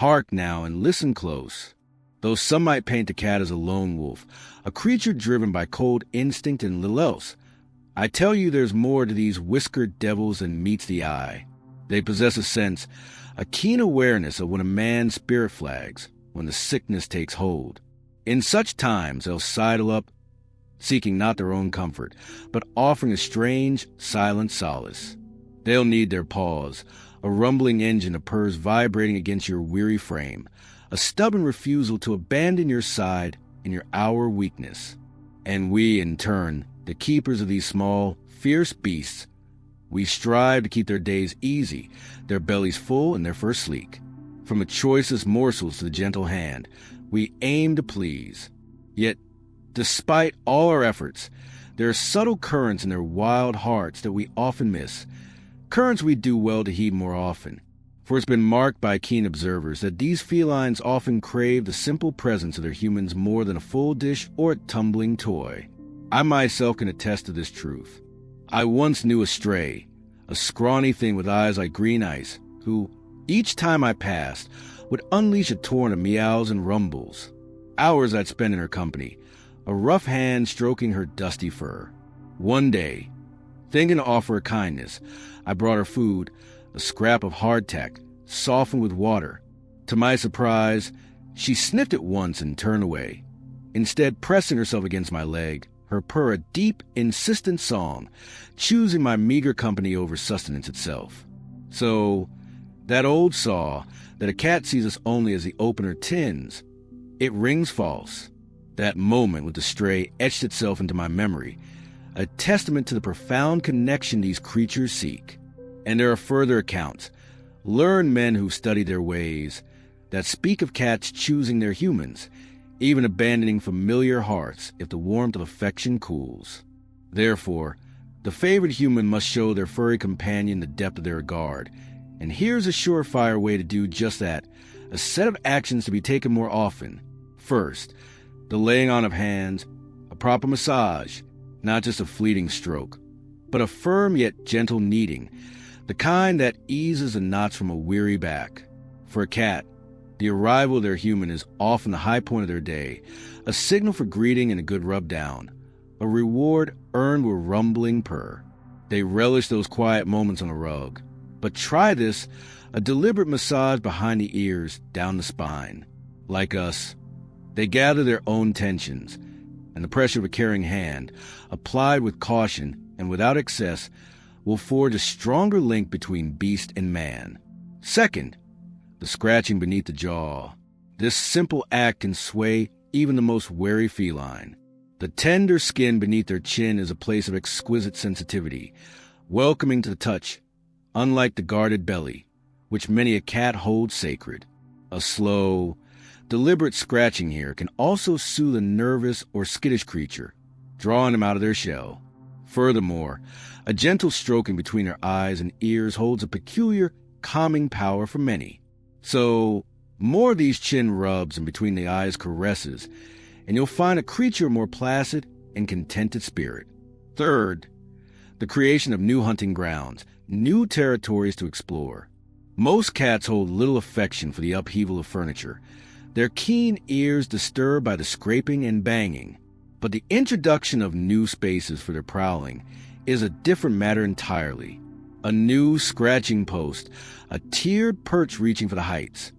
Hark now and listen close. Though some might paint the cat as a lone wolf, a creature driven by cold instinct and little else, I tell you there's more to these whiskered devils than meets the eye. They possess a sense, a keen awareness of when a man's spirit flags, when the sickness takes hold. In such times they'll sidle up, seeking not their own comfort, but offering a strange, silent solace. They'll need their paws, a rumbling engine of purrs vibrating against your weary frame, a stubborn refusal to abandon your side in your hour weakness. And we, in turn, the keepers of these small, fierce beasts, we strive to keep their days easy, their bellies full and their fur sleek. From the choicest morsels to the gentle hand, we aim to please. Yet, despite all our efforts, there are subtle currents in their wild hearts that we often miss, currents we do well to heed more often. For it's been marked by keen observers that these felines often crave the simple presence of their humans more than a full dish or a tumbling toy. I myself can attest to this truth. I once knew a stray, a scrawny thing with eyes like green ice, who, each time I passed, would unleash a torrent of meows and rumbles. Hours I'd spend in her company, a rough hand stroking her dusty fur. One day, thinking to offer her kindness, I brought her food, a scrap of hardtack, softened with water. To my surprise, she sniffed it once and turned away, instead pressing herself against my leg, her purr a deep, insistent song, choosing my meager company over sustenance itself. So, that old saw that a cat sees us only as the opener tins, it rings false. That moment with the stray etched itself into my memory, a testament to the profound connection these creatures seek. And there are further accounts, learned men who study their ways, that speak of cats choosing their humans, even abandoning familiar hearths if the warmth of affection cools. Therefore, the favored human must show their furry companion the depth of their regard, and here's a surefire way to do just that, a set of actions to be taken more often. First, the laying on of hands, a proper massage, not just a fleeting stroke, but a firm yet gentle kneading, the kind that eases the knots from a weary back. For a cat, the arrival of their human is often the high point of their day, a signal for greeting and a good rub down, a reward earned with rumbling purr. They relish those quiet moments on a rug. But try this, a deliberate massage behind the ears, down the spine. Like us, they gather their own tensions, and the pressure of a caring hand, applied with caution and without excess, will forge a stronger link between beast and man. Second, the scratching beneath the jaw. This simple act can sway even the most wary feline. The tender skin beneath their chin is a place of exquisite sensitivity, welcoming to the touch, unlike the guarded belly, which many a cat holds sacred. A slow, deliberate scratching here can also soothe a nervous or skittish creature, drawing them out of their shell. Furthermore, a gentle stroking between their eyes and ears holds a peculiar, calming power for many. So, more of these chin rubs and between the eyes caresses, and you'll find a creature more placid and contented spirit. Third, the creation of new hunting grounds, new territories to explore. Most cats hold little affection for the upheaval of furniture, their keen ears disturbed by the scraping and banging. But the introduction of new spaces for their prowling is a different matter entirely. A new scratching post, a tiered perch reaching for the heights.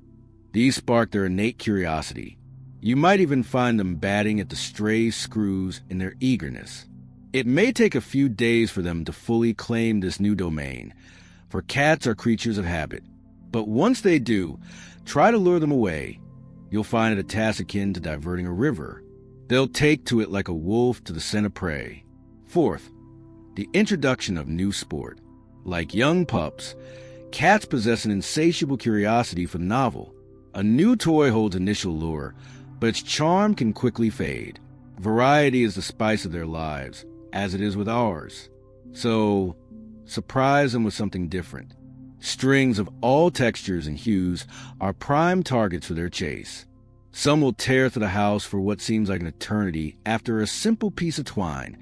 These spark their innate curiosity. You might even find them batting at the stray screws in their eagerness. It may take a few days for them to fully claim this new domain, for cats are creatures of habit. But once they do, try to lure them away. You'll find it a task akin to diverting a river. They'll take to it like a wolf to the scent of prey. Fourth, the introduction of new sport. Like young pups, cats possess an insatiable curiosity for the novel. A new toy holds initial lure, but its charm can quickly fade. Variety is the spice of their lives, as it is with ours. So, surprise them with something different. Strings of all textures and hues are prime targets for their chase. Some will tear through the house for what seems like an eternity after a simple piece of twine,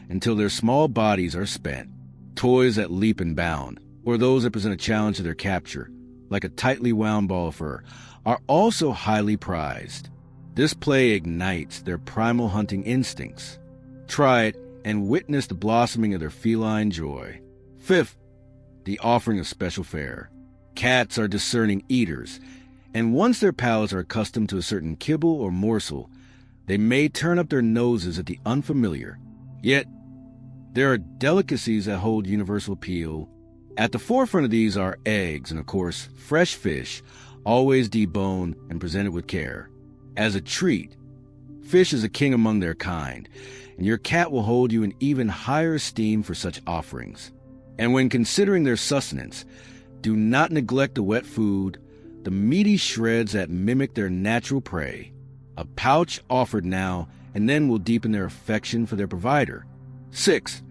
until their small bodies are spent. Toys that leap and bound, or those that present a challenge to their capture, like a tightly wound ball of fur, are also highly prized. This play ignites their primal hunting instincts. Try it and witness the blossoming of their feline joy. Fifth, the offering of special fare. Cats are discerning eaters, and once their palates are accustomed to a certain kibble or morsel, they may turn up their noses at the unfamiliar. Yet, there are delicacies that hold universal appeal. At the forefront of these are eggs and, of course, fresh fish, always deboned and presented with care. As a treat, fish is a king among their kind, and your cat will hold you in even higher esteem for such offerings. And when considering their sustenance, do not neglect the wet food, the meaty shreds that mimic their natural prey. A pouch offered now and then will deepen their affection for their provider. 6.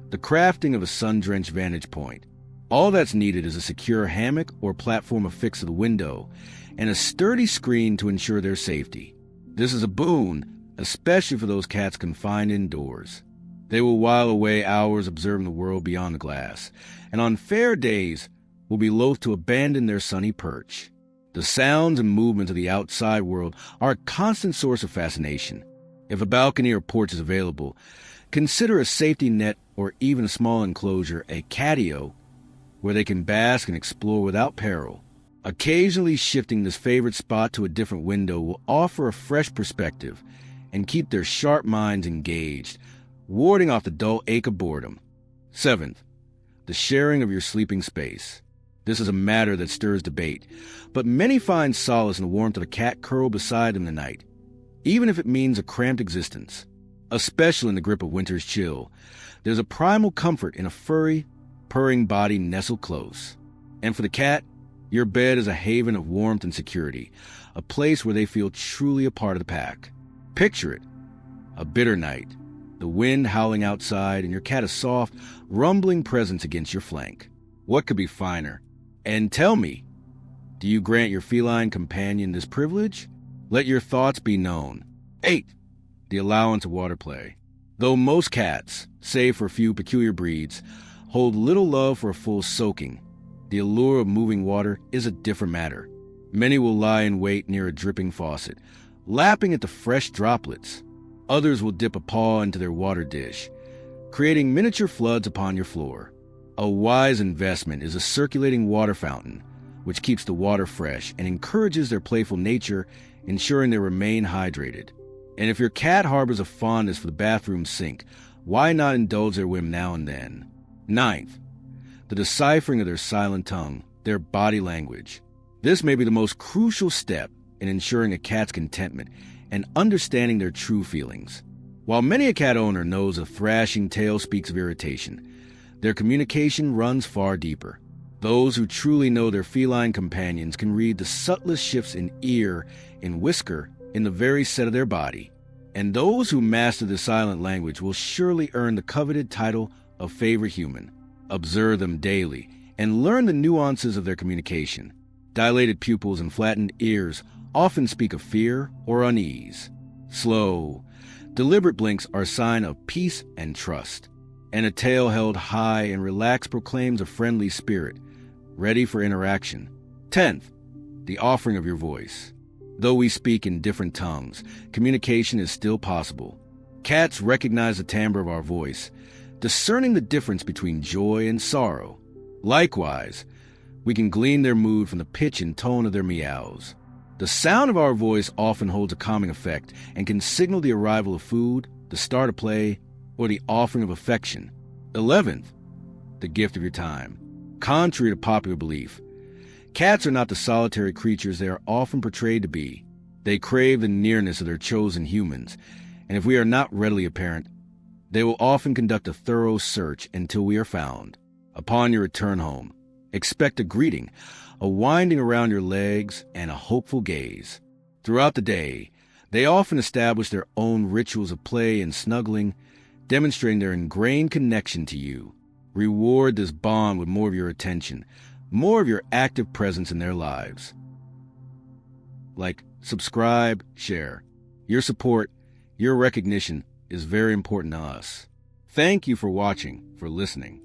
The crafting of a sun-drenched vantage point. All that's needed is a secure hammock or platform affixed to the window and a sturdy screen to ensure their safety. This is a boon, especially for those cats confined indoors. They will while away hours observing the world beyond the glass, and on fair days will be loath to abandon their sunny perch. The sounds and movements of the outside world are a constant source of fascination. If a balcony or porch is available, consider a safety net or even a small enclosure a catio where they can bask and explore without peril. Occasionally shifting this favorite spot to a different window will offer a fresh perspective and keep their sharp minds engaged, warding off the dull ache of boredom. 7th, the sharing of your sleeping space. This is a matter that stirs debate, but many find solace in the warmth of a cat curled beside them tonight, even if it means a cramped existence. Especially in the grip of winter's chill, there's a primal comfort in a furry, purring body nestled close. And for the cat, your bed is a haven of warmth and security, a place where they feel truly a part of the pack. Picture it, a bitter night, the wind howling outside, and your cat a soft, rumbling presence against your flank. What could be finer? And tell me, do you grant your feline companion this privilege? Let your thoughts be known. 8. The allowance of water play. Though most cats, save for a few peculiar breeds, hold little love for a full soaking, the allure of moving water is a different matter. Many will lie in wait near a dripping faucet, lapping at the fresh droplets. Others will dip a paw into their water dish, creating miniature floods upon your floor. A wise investment is a circulating water fountain, which keeps the water fresh and encourages their playful nature, ensuring they remain hydrated. And if your cat harbors a fondness for the bathroom sink, why not indulge their whim now and then? 9th, the deciphering of their silent tongue, their body language. This may be the most crucial step in ensuring a cat's contentment and understanding their true feelings. While many a cat owner knows a thrashing tail speaks of irritation, their communication runs far deeper. Those who truly know their feline companions can read the subtlest shifts in ear, in whisker, in the very set of their body. And those who master the silent language will surely earn the coveted title of favorite human. Observe them daily and learn the nuances of their communication. Dilated pupils and flattened ears often speak of fear or unease. Slow, deliberate blinks are a sign of peace and trust. And a tail held high and relaxed proclaims a friendly spirit, ready for interaction. 10th, the offering of your voice. Though we speak in different tongues, communication is still possible. Cats recognize the timbre of our voice, discerning the difference between joy and sorrow. Likewise, we can glean their mood from the pitch and tone of their meows. The sound of our voice often holds a calming effect and can signal the arrival of food, the start of play, or the offering of affection. 11th, the gift of your time. Contrary to popular belief, cats are not the solitary creatures they are often portrayed to be. They crave the nearness of their chosen humans, and if we are not readily apparent, they will often conduct a thorough search until we are found. Upon your return home, expect a greeting, a winding around your legs, and a hopeful gaze. Throughout the day, they often establish their own rituals of play and snuggling, demonstrating their ingrained connection to you. Reward this bond with more of your attention, more of your active presence in their lives. Like, subscribe, share. Your support, your recognition is very important to us. Thank you for watching, for listening.